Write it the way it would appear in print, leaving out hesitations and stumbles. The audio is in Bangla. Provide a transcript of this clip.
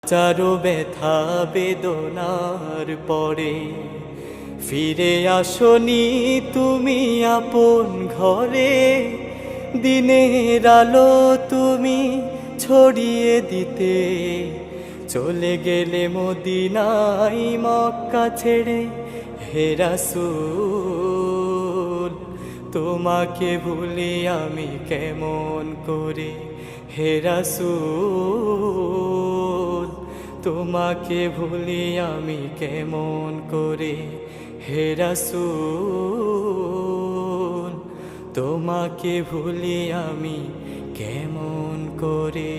হাজারো ব্যথা বেদনার পরে ফিরে আসনি তুমি আপন ঘরে। দিনের আলো তুমি ছড়িয়ে দিতে চলে গেলে মদিনায় মক্কা ছেড়ে। হে রাসূল তোমাকে ভুলি আমি কেমন করে। হে রাসূল তোমাকে ভুলি আমি কেমন করে। হে রাসূল তোমাকে ভুলি আমি কেমন করে।